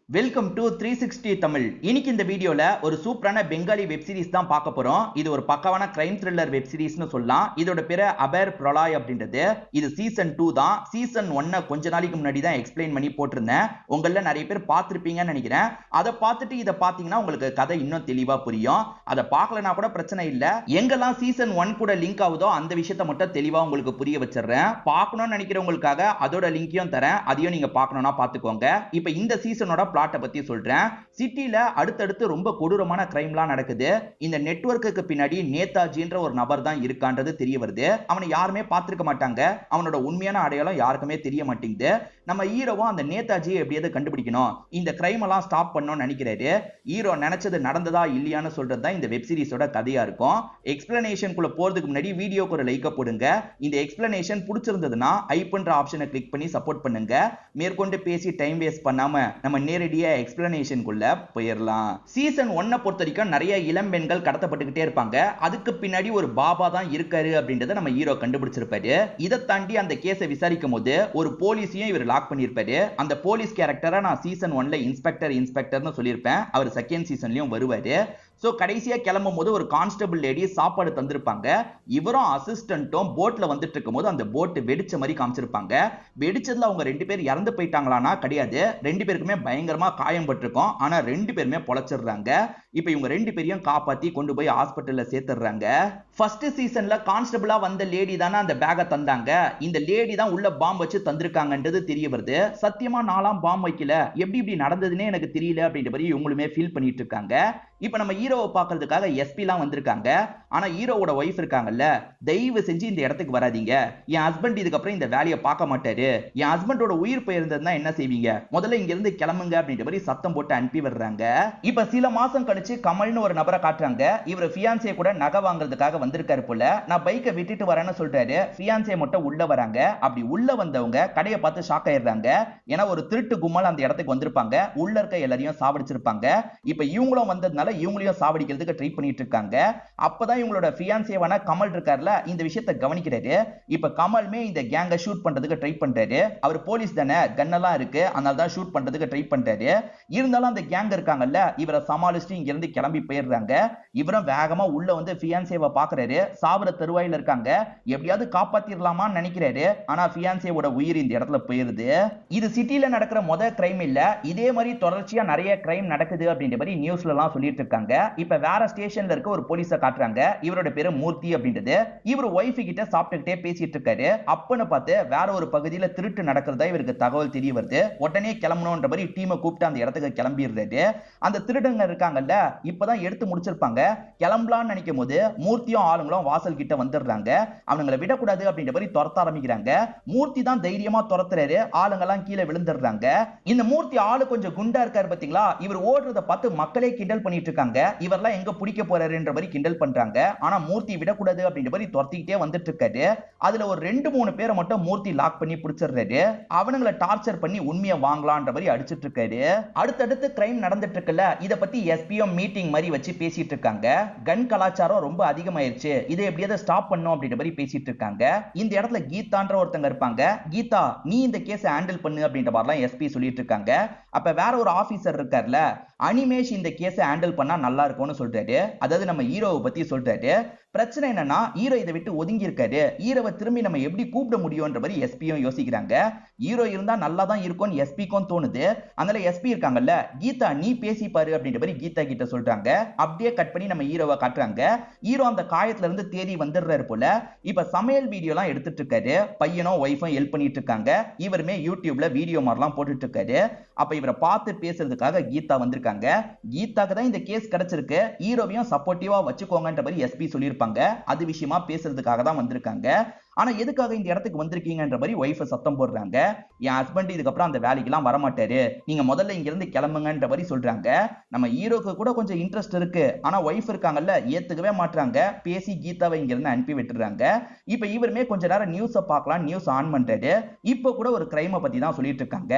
Welcome to 360 Tamil. இன்னைக்கு இந்த வீடியோல ஒரு சூப்பரான பெங்காலி வெப் சீரிஸ் தான் பார்க்க போறோம். இது ஒரு பக்காவான கிரைம் த்ரில்லர் வெப் சீரிஸ்னு சொல்லலாம். இதோட பேரு அபேர் பிரலாய் அப்படின்றது. இது சீசன் 2 தான். சீசன் 1 கொஞ்ச நாளைக்கு முன்னாடி தான் எக்ஸ்பிளைன் பண்ணி போட்டிருந்தேன். உங்கள நிறைய பேர் பார்த்திருப்பீங்கன்னு நினைக்கிறேன். அதை பார்த்துட்டு இதை பார்த்தீங்கன்னா உங்களுக்கு கதை இன்னும் தெளிவா புரியும். அதை பார்க்கலனா கூட பிரச்சனை இல்ல. எங்கெல்லாம் சீசன் 1 கூட லிங்க் ஆகுதோ அந்த விஷயத்தை மட்டும் தெளிவா உங்களுக்கு புரிய வச்சிடுறேன். பார்க்கணும்னு நினைக்கிறவங்களுக்காக அதோட லிங்கையும் தரேன். அதையும் நீங்க பார்க்கணும்னா பார்த்துக்கோங்க. இப்போ இந்த சீசனோட பிளாட்டை பத்தி சொல்றேன். சிட்டில அடுத்தடுத்து ரொம்ப கொடூரமான கிரைம்லாம் நடக்குது. இந்த நெட்வொர்க்குக்கு பின்னாடி நேதாஜின்ற ஒரு நபர் தான் இருக்கான்றது தெரிய வருது. அவனை யாருமே பார்த்திருக்க மாட்டாங்க. அவனோட உண்மையான அடையாளம் யாருக்குமே தெரிய மாட்டேங்குது. நம்ம ஹீரோவும் அந்த நேதாஜியை எப்படியாவது கண்டுபிடிக்கணும், இந்த கிரைம் எல்லாம் ஸ்டாப் பண்ணணும்னு நினைக்கிறாரு. ஹீரோ நினைச்சது நடந்ததா இல்லையான்னு சொல்றது தான் இந்த வெப் சீரிஸோட கதையா இருக்கும். எக்ஸ்பிளனேஷனுக்குள்ள போறதுக்கு முன்னாடி வீடியோக்கு ஒரு லைக் போடுங்க. இந்த எக்ஸ்பிளனேஷன் பிடிச்சிருந்ததுன்னா ஐப்ன்ற ஆப்ஷனை கிளிக் பண்ணி சப்போர்ட் பண்ணுங்க. மேற்கொண்டு பேசி டைம் வேஸ்ட் பண்ணாம நம்ம நேரடியா எக்ஸ்பிளனேஷனுக்குள்ள போயிடலாம். சீசன் 1 பொறுத்த வரைக்கும் நிறைய இளம் பெண்கள் கடத்தப்பட்டுக்கிட்டே இருப்பாங்க. அதுக்கு பின்னாடி ஒரு பாபா தான் இருக்காரு அப்படின்றத நம்ம ஹீரோ கண்டுபிடிச்சிருப்பாரு. இதை தாண்டி அந்த கேஸை விசாரிக்கும் போது ஒரு போலீஸையும் இவர் லாக் பண்ணியிருப்பாரு. அந்த போலீஸ் கேரக்டரா நான் சீசன் 1ல இன்ஸ்பெக்டர்னு சொல்லியிருப்பேன். அவர் செகண்ட் சீசன்லயும் வருவாரு. சோ கடைசியா கிளம்பும் போது ஒரு கான்ஸ்டபிள் லேடி சாப்பாடு தந்திருப்பாங்க. இவரும் அசிஸ்டன்ட்டும் போட்ல வந்துட்டு இருக்கும் போது அந்த போட் வெடிச்ச மாதிரி காமிச்சிருப்பாங்க. வெடிச்சதுல அவங்க 2 பேர் இறந்து போயிட்டாங்களானா கிடையாது. 2 பேருக்குமே பயங்கரமா காயம் பட்டிருக்கும். ஆனா 2 பேருமே பொழைச்சிடுறாங்க. இப்போ இவங்க 2 பேரையும் காப்பாத்தி கொண்டு போய் ஹாஸ்பிட்டல்ல சேர்த்துறாங்க. ஃபர்ஸ்ட் சீசன்ல கான்ஸ்டபிளா வந்த லேடி தானே அந்த பேக்கை தந்தாங்க. இந்த லேடி தான் உள்ள பாம்பு வச்சு தந்திருக்காங்கன்றது தெரிய வருது. சத்தியமா நாலாம் பாம்பு வைக்கல, எப்படி இப்படி நடந்ததுன்னே எனக்கு தெரியல அப்படின்ற மாதிரி இவங்களுமே ஃபீல் பண்ணிட்டு இருக்காங்க. இப்போ நம்ம ஹீரோவை பார்க்கிறதுக்காக எஸ்பிலாம் வந்திருக்காங்க. ஆனா ஹீரோவோட ஒய்ஃப் இருக்காங்கல்ல, தயவு செஞ்சு இந்த இடத்துக்கு வராதீங்க, என் ஹஸ்பண்ட் இதுக்கப்புறம் இந்த வேலையை பார்க்க மாட்டாரு, என் ஹஸ்பண்டோட உயிர் போயிருந்ததுன்னா என்ன செய்வீங்க, முதல்ல இங்க இருந்து கிளம்புங்க அப்படின்ற மாதிரி சத்தம் போட்டு அனுப்பி விடுறாங்க. இப்ப சில மாசம் கழிச்சு கமல்னு ஒரு நபரை காட்டுறாங்க. இவர் ஃபியான்சியை கூட நகை வாங்குறதுக்காக வந்திருக்காரு போல. நான் பைக்கை விட்டுட்டு வரேன்னு சொல்றாரு. ஃபியான்சியை மட்டும் உள்ள வராங்க. அப்படி உள்ள வந்தவங்க கடையை பார்த்து ஷாக் ஆயிடுறாங்க. ஏன்னா ஒரு திருட்டு கும்பல் அந்த இடத்துக்கு வந்திருப்பாங்க. உள்ள இருக்க எல்லாரையும் சாவடிச்சிருப்பாங்க. இப்ப இவங்களும் வந்ததுனால இவங்களையும் சாவடிக்கிறதுக்கு ட்ரை பண்ணிட்டு இருக்காங்க. அப்பதான் இவங்களோட ஃபியான்சியவான கமல் இருக்கார்ல, இந்த விஷயத்தை கவனிக்கிறாரு. இப்ப கமல்மே இந்த கேங்கை ஷூட் பண்றதுக்கு ட்ரை பண்றாரு. அவர் போலீஸ் தானே, கன்னெல்லாம் இருக்கு, அதனால தான் ஷூட் பண்றதுக்கு ட்ரை பண்றாரு. இருந்தாலும் அந்த கேங் இருக்காங்கல்ல, இவரை சமாளிச்சுட்டு இங்க இருந்து கிளம்பி போயிடுறாங்க. இவரும் வேகமா உள்ள வந்து ஃபியான்சியவை பாக்குறாரு. சாவர தருவாயில இருக்காங்க. எப்படியாவது காப்பாத்திரலாமான்னு நினைக்கிறாரு. ஆனா ஃபியான்சியோட உயிர் இந்த இடத்துல போயிருது. இது சிட்டில நடக்கிற முதல் கிரைம் இல்ல. இதே மாதிரி தொடர்ச்சியா நிறைய கிரைம் நடக்குது அப்படின்ற மாதிரி நியூஸ்ல எல்லாம் சொல்லிட்டு இருக்காங்க. இப்ப வேற ஸ்டேஷன்ல இருக்க ஒரு போலீஸை காட்டுறாங்க. இவரோட பேரு மூர்த்தி அப்படின்றது. இவர் ஒய்ஃப் கிட்ட சாப்பிட்டுக்கிட்டே பேசிட்டு இருக்காரு. அப்பன்னு பார்த்து வேற ஒரு பகுதியில திருட்டு நடக்கிறதா இவருக்கு தகவல் தெரிய வருது. உடனே கிளம்பணும்ன்ற மாதிரி டீமை கூப்பிட்டு அந்த இடத்துக்கு கிளம்பிடுறாரு. அந்த திருடங்க இருக்காங்கல்ல, இப்பதான் எடுத்து முடிச்சிருப்பாங்க. கிளம்பலாம்னு நினைக்கும் போது மூர்த்தியும் ஆளுங்களும் வாசல் கிட்ட வந்துடுறாங்க. அவங்களை விடக்கூடாது அப்படின்ற மாதிரி துரத்த ஆரம்பிக்கிறாங்க. மூர்த்தி தான் தைரியமா துரத்துறாரு. ஆளுங்க எல்லாம் கீழே விழுந்துடுறாங்க. இந்த மூர்த்தி ஆளு கொஞ்சம் குண்டா இருக்காரு பாத்தீங்களா, இவர் ஓடுறத பார்த்து மக்களே கிண்டல் பண்ணிட்டு இருக்காங்க. இவரெல்லாம் எங்க பிடிக்க போறாருன்ற மாதிரி கிண்டல் பண்றாங்க. ஆனா மூர்த்தி விடக்கூடாது அப்படின்ற மாதிரி துரத்திக்கிட்டே வந்துட்டு இருக்காரு. அதுல ஒரு 2-3 பேரை மட்டும் மூர்த்தி லாக் பண்ணி பிடிச்சிடுறாரு. அவனுங்களை டார்ச்சர் பண்ணி உண்மையை வாங்கலான்ற மாதிரி அடிச்சிட்டு இருக்காரு. அடுத்தடுத்து கிரைம் நடந்துட்டு இருக்குல்ல, இத பத்தி எஸ்பியும் மீட்டிங் மாதிரி வச்சு பேசிட்டு இருக்காங்க. கன் கலாச்சாரம் ரொம்ப அதிகமாயிருச்சு, இதை எப்படியாவது ஸ்டாப் பண்ணும் அப்படின்ற மாதிரி பேசிட்டு இருக்காங்க. இந்த இடத்துல கீதான்ற ஒருத்தங்க இருப்பாங்க. கீதா, நீ இந்த கேஸை ஹேண்டில் பண்ணு அப்படின்ற மாதிரிலாம் எஸ்பி சொல்லிட்டு இருக்காங்க. அப்ப வேற ஒரு ஆபீசர் இருக்கார்ல, அனிமேஷ் இந்த கேஸை ஹேண்டில் பண்ணா நல்லா இருக்கும்னு சொல்றாரு. அதாவது நம்ம ஹீரோவை பத்தி சொல்றாரு. பிரச்சனை என்னன்னா ஹீரோ இதை விட்டு ஒதுங்கி இருக்காரு. ஹீரோவை திரும்பி நம்ம எப்படி கூப்பிட முடியும்ன்ற மாதிரி எஸ்பியும் யோசிக்கிறாங்க. ஹீரோ இருந்தா நல்லா தான் இருக்கும்னு எஸ்பிக்கும் தோணுது. அதனால எஸ்பி இருக்காங்கல்ல, கீதா நீ பேசி பாரு அப்படின்ற மாதிரி கீதா கிட்ட சொல்றாங்க. அப்படியே கட் பண்ணி நம்ம ஹீரோவை காட்டுறாங்க. ஹீரோ அந்த காயத்துல இருந்து தேடி வந்துடுறாரு போல. இப்ப சமையல் வீடியோ எல்லாம் எடுத்துட்டு இருக்காரு. பையனும் ஒய்ஃபும் ஹெல்ப் பண்ணிட்டு இருக்காங்க. இவருமே யூடியூப்ல வீடியோ மாதிரிலாம் போட்டுட்டு இருக்காரு. அப்ப இவரை பார்த்து பேசுறதுக்காக கீதா வந்திருக்காங்க. கீதாக்கு தான் இந்த கேஸ் கிடைச்சிருக்கு. ஹீரோவையும் சப்போர்ட்டிவா வச்சுக்கோங்கன்ற மாதிரி எஸ்பி சொல்லியிருப்பாங்க. அது விஷயமா பேசுறதுக்காக தான் வந்திருக்காங்க. ஆனா எதுக்காக இந்த இடத்துக்கு வந்திருக்கீங்கன்ற மாதிரி ஒய்ஃப் சத்தம் போடுறாங்க. என் ஹஸ்பண்ட் இதுக்கப்புறம் அந்த வேலைக்கெல்லாம் வரமாட்டாரு, நீங்க முதல்ல இங்க இருந்து கிளம்புங்கன்ற மாதிரி சொல்றாங்க. நம்ம ஹீரோக்கு கூட கொஞ்சம் இன்ட்ரெஸ்ட் இருக்கு. ஆனா ஒய்ஃப் இருக்காங்கல்ல, ஏத்துக்கவே மாட்டாங்க. பேசி கீதாவை இங்க இருந்து அனுப்பி விட்டுறாங்க. இப்ப இவருமே கொஞ்ச நேரம் நியூஸை பார்க்கலாம் நியூஸ் ஆன் பண்றாரு. இப்ப கூட ஒரு கிரைமை பத்தி தான் சொல்லிட்டு இருக்காங்க.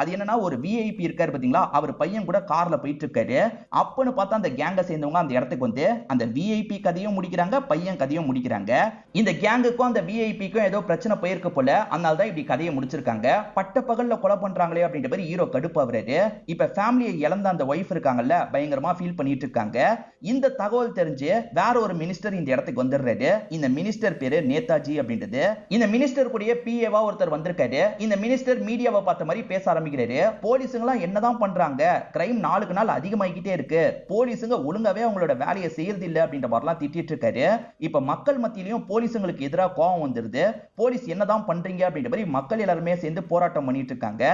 அது என்னன்னா ஒரு விஐபி இருக்காரு பாத்தீங்களா, அவர் பையன் கூட கார்ல போயிட்டு இருக்காரு. அப்பன்னு பார்த்தா அந்த கேங்கை சேர்ந்தவங்க அந்த இடத்துக்கு வந்து அந்த விஐபி கதையும் முடிக்கிறாங்க, பையன் கதையும் முடிக்கிறாங்க. இந்த கேங்குக்கும் அந்த விஐபிக்கும் ஏதோ பிரச்சனை போயிருக்கு போல, அதனால தான் இப்படி கதையை முடிச்சிருக்காங்க. பட்ட பகல்ல கொலை பண்றாங்களே அப்படின்ற மாதிரி ஹீரோ கடுப்பாவறாரு. இப்ப ஃபேமிலியை இழந்த அந்த ஒய்ஃப் இருக்காங்கல்ல, பயங்கரமா ஃபீல் பண்ணிட்டு இருக்காங்க. இந்த தகவல் தெரிஞ்சு வேற ஒரு மினிஸ்டர் இந்த இடத்துக்கு வந்துடுறாரு. இந்த மினிஸ்டர் பேரு நேதாஜி அப்படின்றது. இந்த மினிஸ்டர் கூடயே பிஏவா ஒருத்தர் வந்திருக்காரு. இந்த மினிஸ்டர் மீடியாவை பார்த்த மாதிரி பேச ஆரம்பிக்கிறாரு. போலீஸுங்க என்னதான் பண்றாங்க, கிரைம் நாளுக்கு நாள் அதிகமாகிட்டே இருக்கு, போலீஸுங்க ஒழுங்காவே அவங்களோட வேலையை செய்யறது இல்ல அப்படின்ற மாதிரிலாம் திட்டிட்டு இருக்காரு. இப்ப மக்கள் மத்தியிலையும் போலீஸுங்களுக்கு எதிராக கோவம் வந்துருது. போலீஸ் என்னதான் பண்றீங்க அப்படின்ற மாதிரி மக்கள் எல்லாருமே சேர்ந்து போராட்டம் பண்ணிட்டு இருக்காங்க.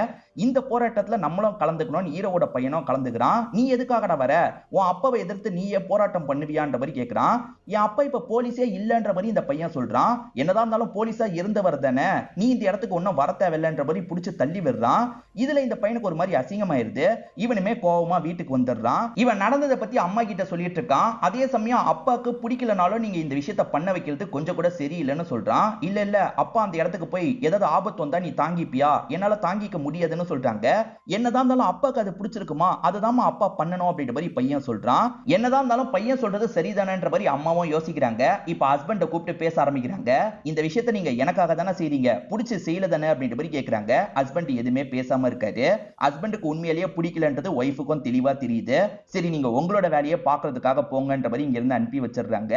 இந்த போராட்டத்துல நம்மளும் கலந்துக்கணும், ஹீரோவோட பையனும் கலந்துக்கிறான். நீ எதுக்காகடா வர, உன் அப்பாவை எதிர்த்து நீயே போராட்டம் பண்ணுவியான்ற மாதிரி கேட்கிறான். என் அப்பா இப்ப போலீஸே இல்லன்ற மாதிரி இந்த பையன் சொல்றான். என்னதான் இருந்தாலும் போலீஸா இருந்தவர் தானே, நீ இந்த இடத்துக்கு ஒன்னும் வர தேவையில்லைன்ற மாதிரி புடிச்சு தள்ளி விடுறான். இதுல இந்த பையனுக்கு ஒரு மாதிரி அசிங்கமாயிருது. இவனுமே கோவமா வீட்டுக்கு வந்துடுறான். இவன் நடந்ததை பத்தி அம்மா கிட்ட சொல்லிட்டு இருக்கான். அதே சமயம் அப்பாக்கு பிடிக்கலனாலும் நீங்க இந்த விஷயத்த பண்ண வைக்கிறது கொஞ்சம் கூட சரியில்லைன்னு சொல்றான். இல்ல இல்ல அப்பா அந்த இடத்துக்கு போய் ஏதாவது ஆபத்து வந்தா நீ தாங்கிப்பியா, என்னால தாங்கிக்க முடியாதுன்னு சொல்றாங்க. என்னதான் இருந்தாலும் அப்பாக்கு அது பிடிச்சிருக்குமா, அதுதான் அப்பா பண்ணணும் அப்படின்ற மாதிரி பையன் சொல்றான். என்னதான் இருந்தாலும் பையன் சொல்றது சரிதானன்ற மாதிரி அம்மாவும் யோசிக்கிறாங்க. இப்ப ஹஸ்பண்ட கூப்பிட்டு பேச ஆரம்பிக்கிறாங்க. இந்த விஷயத்தை நீங்க எனக்காக தானே செய்றீங்க, பிடிச்சு செய்யல தானே அப்படின்ற மாதிரி கேட்கிறாங்க. ஹஸ்பண்ட் எதுவுமே பேசாம இருக்காரு. ஹஸ்பண்டுக்கு உண்மையிலேயே பிடிக்கலன்றது ஒய்ஃபுக்கும் தெளிவா தெரியுது. சரி நீங்க உங்களோட வேலையை பாக்குறதுக்காக போங்கன்ற மாதிரி இங்க இருந்து அனுப்பி வச்சிடுறாங்க.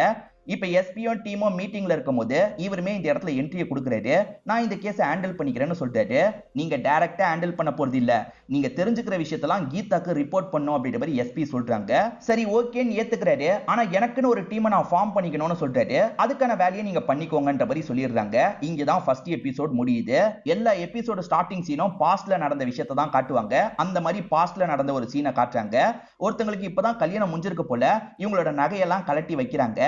இப்ப எஸ்பியும் டீமும் மீட்டிங்ல இருக்கும்போது இவருமே இந்த இடத்துல என்ட்ரியை கொடுக்குறாரு. நான் இந்த கேஸை ஹேண்டில் பண்ணிக்கிறேன்னு சொல்லிட்டாரு. நீங்க டைரக்டா ஹேண்டில் பண்ண போறது இல்ல, நீங்க தெரிஞ்சுக்கிற விஷயத்தெல்லாம் கீதாக்கு ரிப்போர்ட் பண்ணும் அப்படின்ற மாதிரி எஸ்பி சொல்றாங்க. சரி ஓகேன்னு ஏத்துக்கிறாரு. ஆனா எனக்குன்னு ஒரு டீமை நான் ஃபார்ம் பண்ணிக்கணும்னு சொல்றாரு. அதுக்கான வேலையை நீங்க பண்ணிக்கோங்கன்ற மாதிரி சொல்லிடுறாங்க. இங்கதான் ஃபர்ஸ்ட் எபிசோட் முடியுது. எல்லா எபிசோட ஸ்டார்டிங் சீனும் பாஸ்ட்ல நடந்த விஷயத்தை தான் காட்டுவாங்க. அந்த மாதிரி பாஸ்ட்ல நடந்த ஒரு சீனை காட்டுறாங்க. ஒருத்தங்களுக்கு இப்பதான் கல்யாணம் முடிஞ்சிருக்கு போல, இவங்களோட நகையெல்லாம் கலட்டி வைக்கிறாங்க.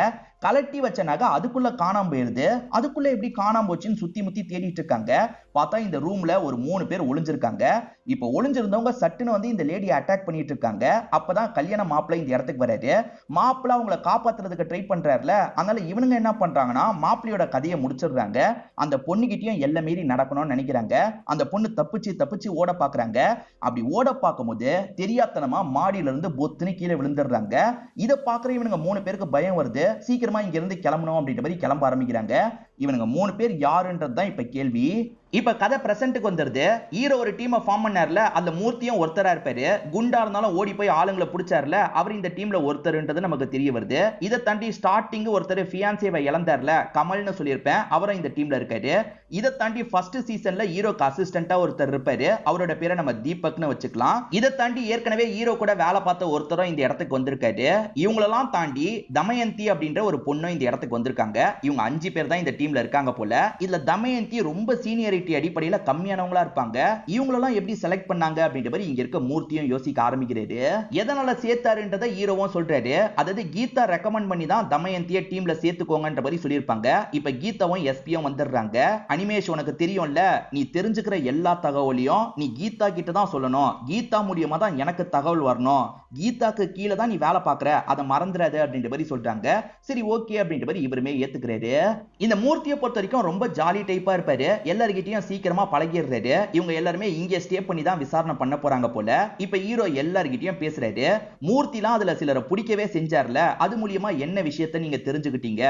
கலட்டி வச்ச நகை அதுக்குள்ள காணாம போயிருது. அதுக்குள்ள எப்படி காணாம போச்சுன்னு சுத்தி முத்தி தேடிட்டு இருக்காங்க. பார்த்தா இந்த ரூம்ல ஒரு 3 பேர் ஒளிஞ்சிருக்காங்க. இப்ப ஒளிஞ்சிருந்தவங்க சட்டுன்னு வந்து இந்த லேடியை அட்டாக் பண்ணிட்டு இருக்காங்க. அப்பதான் கல்யாண மாப்பிள்ளை இந்த இடத்துக்கு வராரு. மாப்பிள்ளை அவங்கள காப்பாத்துறதுக்கு ட்ரை பண்றாருல, அதனால இவனுங்க என்ன பண்றாங்கன்னா மாப்பிள்ளையோட கதையை முடிச்சிடுறாங்க. அந்த பொண்ணுகிட்டயும் எல்லை மீறி நடக்கணும்னு நினைக்கிறாங்க. அந்த பொண்ணு தப்பிச்சு ஓட பாக்குறாங்க. அப்படி ஓட பார்க்கும்போது தெரியாத்தனமா மாடியில இருந்து பொத்துன்னு கீழே விழுந்துடுறாங்க. இதை பாக்குற இவனுங்க 3 பேருக்கு பயம் வருது. சீக்கிரமா இங்க இருந்து கிளம்பணும் அப்படின்ற மாதிரி கிளம்ப ஆரம்பிக்கிறாங்க. இவனுங்க 3 பேர் யாருன்றது தான் இப்ப கேள்வி. இப்ப கதை பிரசன்ட்டுக்கு வந்துருது. ஹீரோ ஒரு டீமை ஃபார்ம் பண்ணார்ல, அந்த மூர்த்தியும் ஒருத்தரா இருப்பாரு. குண்டா இருந்தாலும் ஓடி போய் ஆளுங்களை பிடிச்சார்ல, அவர் இந்த டீம்ல ஒருத்தர்ன்றது நமக்கு தெரிய வருது. இதை தாண்டி ஸ்டார்டிங் ஒருத்தர் ஃபியான்சேவை இழந்தார்ல, கமல்னு சொல்லியிருப்பேன், அவரும் இந்த டீம்ல இருக்காரு. இதை தாண்டி ஃபர்ஸ்ட் சீசன்ல ஹீரோக்கு அசிஸ்டண்டா ஒருத்தர் இருப்பாரு. அவரோட பேரை நம்ம தீபக்னு வச்சுக்கலாம். இதை தாண்டி ஏற்கனவே ஹீரோ கூட வேலை பார்த்த ஒருத்தரும் இந்த இடத்துக்கு வந்திருக்காரு. இவங்களெல்லாம் தாண்டி தமயந்தி அப்படின்ற ஒரு பொண்ணும் இந்த இடத்துக்கு வந்திருக்காங்க. இவங்க 5 பேர் தான் இந்த டீம்ல இருக்காங்க போல. இதுல தமயந்தி ரொம்ப சீனியரிட்டி அடிப்படையில கம்மியானவங்களா இருப்பாங்க. இவங்களெல்லாம் எப்படி செலக்ட் பண்ணாங்க அப்படின்ற மாதிரி இங்க இருக்க மூர்த்தியும் யோசிக்க ஆரம்பிக்கிறாரு. எதனால சேர்த்தாருன்றதை ஹீரோவும் சொல்றாரு. அதாவது கீதா ரெக்கமெண்ட் பண்ணி தான் தமயந்தியை டீம்ல சேர்த்துக்கோங்கன்ற மாதிரி சொல்லியிருப்பாங்க. இப்ப கீதாவும் எஸ்பியும் வந்துடுறாங்க. அனிமேஷ் உனக்கு தெரியும்ல, நீ தெரிஞ்சுக்கிற எல்லா தகவலையும் நீ கீதா கிட்ட தான் சொல்லணும். கீதா மூலியமா தான் எனக்கு தகவல் வரணும். கீதாக்கு கீழே தான் நீ வேலை பார்க்கற, அதை மறந்துடாத அப்படின்ற மாதிரி சொல்றாங்க. சரி ஓகே அப்படின்ற மாதிரி இவருமே ஏத்துக்கிறாரு. இந்த மூர்த்தியை பொறுத்த வரைக்கும் ரொம்ப ஜாலி டைப்பா இருப்பாரு. எல்லார்கிட்டயும் சீக்கிரமா பழகிடுறாரு. இவங்க எல்லாருமே இங்கே ஸ்டே பண்ணி தான் விசாரணை பண்ண போறாங்க போல. இப்ப ஹீரோ எல்லார்கிட்டயும் பேசுறாரு. மூர்த்திலாம் அதுல சிலரை பிடிக்கவே செஞ்சார்ல, அது மூலியமா என்ன விஷயத்தை நீங்க தெரிஞ்சுக்கிட்டீங்க,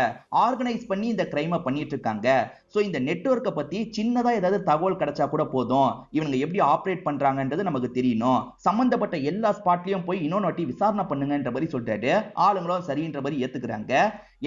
ஆர்கனைஸ் பண்ணி இந்த கிரைமை பண்ணிட்டு இருக்காங்க. சோ இந்த நெட்வொர்க்கை பத்தி சின்னதா ஏதாவது தகவல் கிடைச்சா கூட போதும், இவங்க எப்படி ஆபரேட் பண்றாங்கன்றது நமக்கு தெரியணும். சம்பந்தப்பட்ட எல்லா ஸ்பாட்லயும் போய் இன்னொரு வாட்டி விசாரணை பண்ணுங்கன்ற மாதிரி சொல்றாரு. ஆளுங்களும் சரின்ற மாதிரி ஏத்துக்கிறாங்க.